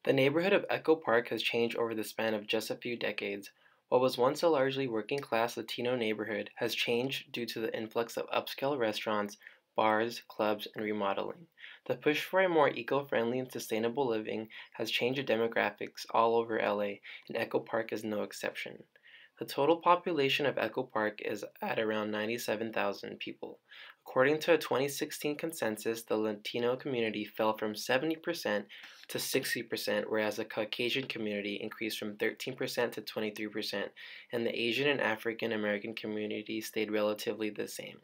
The neighborhood of Echo Park has changed over the span of just a few decades. What was once a largely working-class Latino neighborhood has changed due to the influx of upscale restaurants, bars, clubs, and remodeling. The push for a more eco-friendly and sustainable living has changed the demographics all over LA, and Echo Park is no exception. The total population of Echo Park is at around 97,000 people. According to a 2016 census, the Latino community fell from 70% to 60%, whereas the Caucasian community increased from 13% to 23%, and the Asian and African American community stayed relatively the same.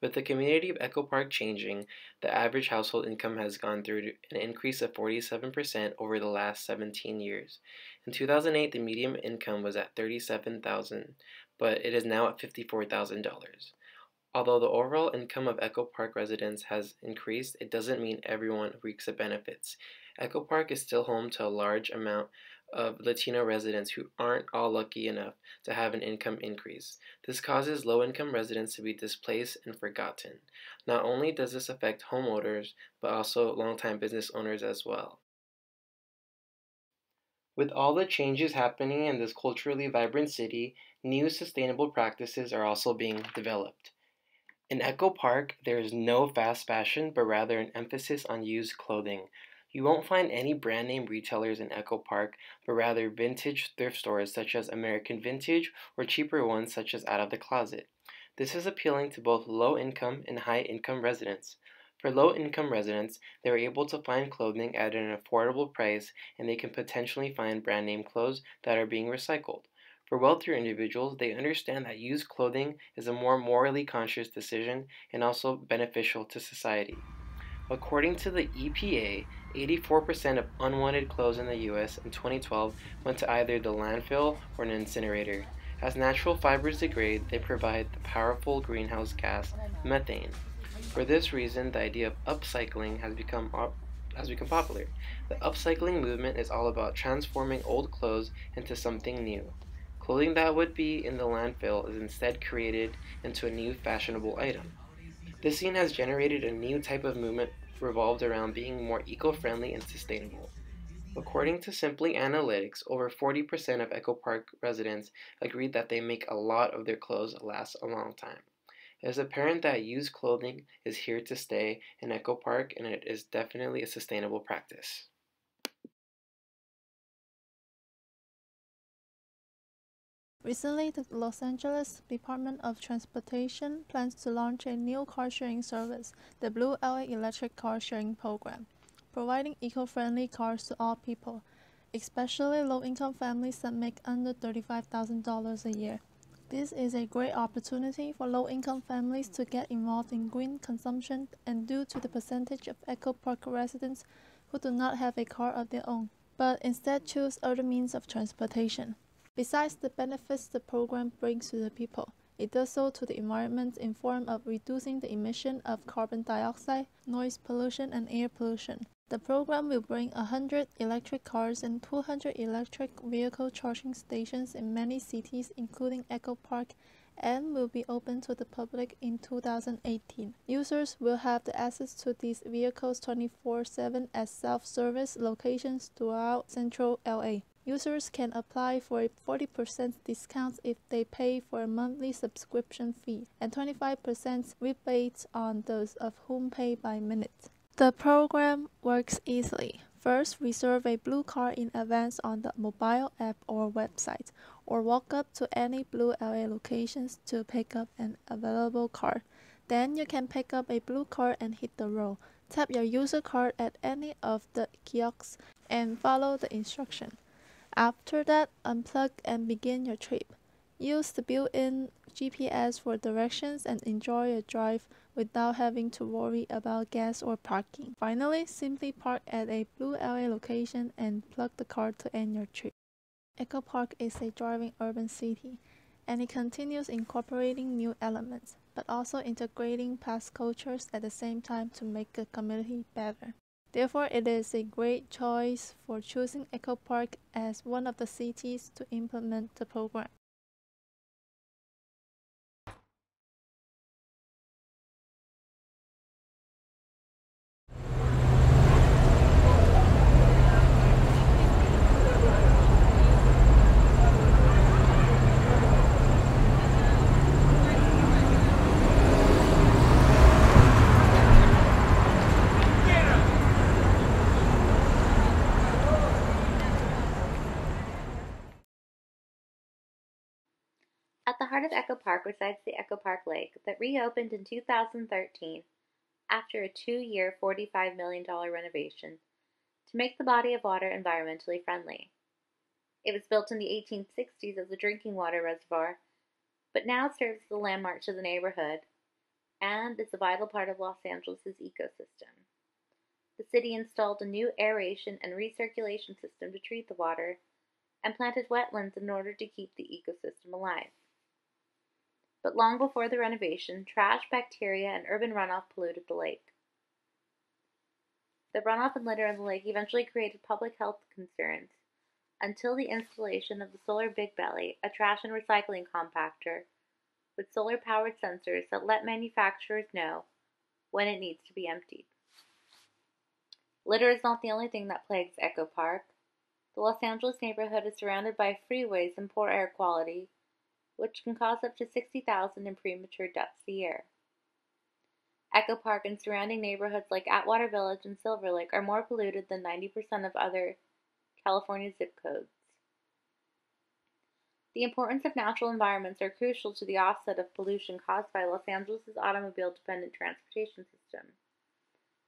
With the community of Echo Park changing, the average household income has gone through an increase of 47% over the last 17 years. In 2008, the median income was at $37,000, but it is now at $54,000. Although the overall income of Echo Park residents has increased, it doesn't mean everyone reaps the benefits. Echo Park is still home to a large amount of Latino residents who aren't all lucky enough to have an income increase. This causes low-income residents to be displaced and forgotten. Not only does this affect homeowners, but also longtime business owners as well. With all the changes happening in this culturally vibrant city, new sustainable practices are also being developed. In Echo Park, there is no fast fashion, but rather an emphasis on used clothing. You won't find any brand name retailers in Echo Park, but rather vintage thrift stores such as American Vintage or cheaper ones such as Out of the Closet. This is appealing to both low-income and high-income residents. For low-income residents, they are able to find clothing at an affordable price, and they can potentially find brand name clothes that are being recycled. For wealthier individuals, they understand that used clothing is a more morally conscious decision and also beneficial to society. According to the EPA, 84% of unwanted clothes in the US in 2012 went to either the landfill or an incinerator. As natural fibers degrade, they provide the powerful greenhouse gas methane. For this reason, the idea of upcycling has become popular. The upcycling movement is all about transforming old clothes into something new. Clothing that would be in the landfill is instead created into a new fashionable item. This scene has generated a new type of movement revolved around being more eco-friendly and sustainable. According to Simply Analytics, over 40% of Echo Park residents agreed that they make a lot of their clothes last a long time. It is apparent that used clothing is here to stay in Echo Park, and it is definitely a sustainable practice. Recently, the Los Angeles Department of Transportation plans to launch a new car-sharing service, the Blue LA Electric Car Sharing Program, providing eco-friendly cars to all people, especially low-income families that make under $35,000 a year. This is a great opportunity for low-income families to get involved in green consumption, and due to the percentage of Echo Park residents who do not have a car of their own, but instead choose other means of transportation. Besides the benefits the program brings to the people, it does so to the environment in form of reducing the emission of carbon dioxide, noise pollution, and air pollution. The program will bring 100 electric cars and 200 electric vehicle charging stations in many cities, including Echo Park, and will be open to the public in 2018. Users will have the access to these vehicles 24/7 at self-service locations throughout central LA. Users can apply for a 40% discount if they pay for a monthly subscription fee, and 25% rebates on those of whom pay by minute. The program works easily. First, reserve a Blue car in advance on the mobile app or website, or walk up to any Blue LA locations to pick up an available car. Then you can pick up a Blue car and hit the road. Tap your user card at any of the kiosks and follow the instruction. After that, unplug and begin your trip. Use the built-in GPS for directions and enjoy your drive without having to worry about gas or parking. Finally, simply park at a Blue LA location and plug the car to end your trip. Echo Park is a thriving urban city, and it continues incorporating new elements, but also integrating past cultures at the same time to make the community better. Therefore, it is a great choice for choosing Echo Park as one of the cities to implement the program. At the heart of Echo Park resides the Echo Park Lake that reopened in 2013 after a 2-year, $45 million renovation to make the body of water environmentally friendly. It was built in the 1860s as a drinking water reservoir, but now serves as a landmark to the neighborhood and is a vital part of Los Angeles' ecosystem. The city installed a new aeration and recirculation system to treat the water and planted wetlands in order to keep the ecosystem alive. But long before the renovation, trash, bacteria, and urban runoff polluted the lake. The runoff and litter in the lake eventually created public health concerns until the installation of the Solar Big Belly, a trash and recycling compactor with solar-powered sensors that let manufacturers know when it needs to be emptied. Litter is not the only thing that plagues Echo Park. The Los Angeles neighborhood is surrounded by freeways and poor air quality, which can cause up to 60,000 in premature deaths a year. Echo Park and surrounding neighborhoods like Atwater Village and Silver Lake are more polluted than 90% of other California zip codes. The importance of natural environments are crucial to the offset of pollution caused by Los Angeles' automobile-dependent transportation system.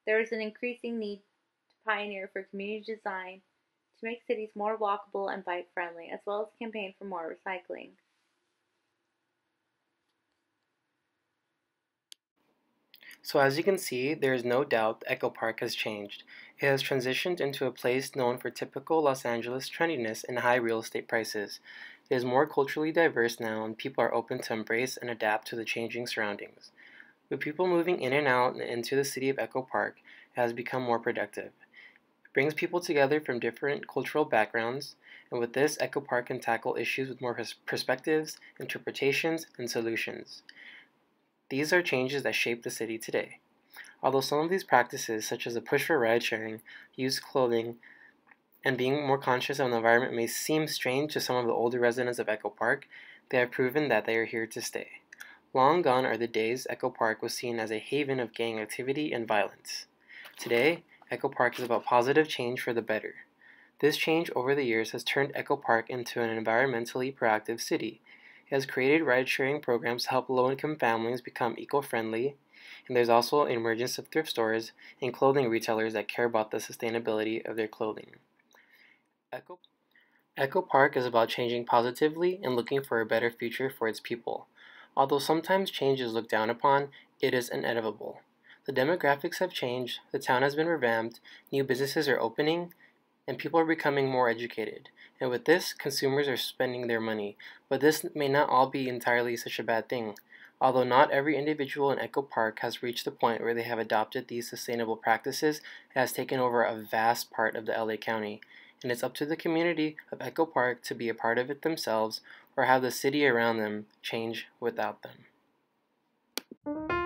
There is an increasing need to pioneer for community design to make cities more walkable and bike-friendly, as well as campaign for more recycling. So as you can see, there is no doubt Echo Park has changed. It has transitioned into a place known for typical Los Angeles trendiness and high real estate prices. It is more culturally diverse now, and people are open to embrace and adapt to the changing surroundings. With people moving in and out and into the city of Echo Park, it has become more productive. It brings people together from different cultural backgrounds, and with this, Echo Park can tackle issues with more perspectives, interpretations, and solutions. These are changes that shape the city today. Although some of these practices, such as a push for ride sharing, used clothing, and being more conscious of the environment may seem strange to some of the older residents of Echo Park, they have proven that they are here to stay. Long gone are the days Echo Park was seen as a haven of gang activity and violence. Today, Echo Park is about positive change for the better. This change over the years has turned Echo Park into an environmentally proactive city. It has created ride-sharing programs to help low-income families become eco-friendly, and there's also an emergence of thrift stores and clothing retailers that care about the sustainability of their clothing. Echo Park is about changing positively and looking for a better future for its people. Although sometimes change is looked down upon, it is inevitable. The demographics have changed, the town has been revamped, new businesses are opening, and people are becoming more educated. And with this, consumers are spending their money. But this may not all be entirely such a bad thing. Although not every individual in Echo Park has reached the point where they have adopted these sustainable practices, it has taken over a vast part of the LA County. And it's up to the community of Echo Park to be a part of it themselves or have the city around them change without them.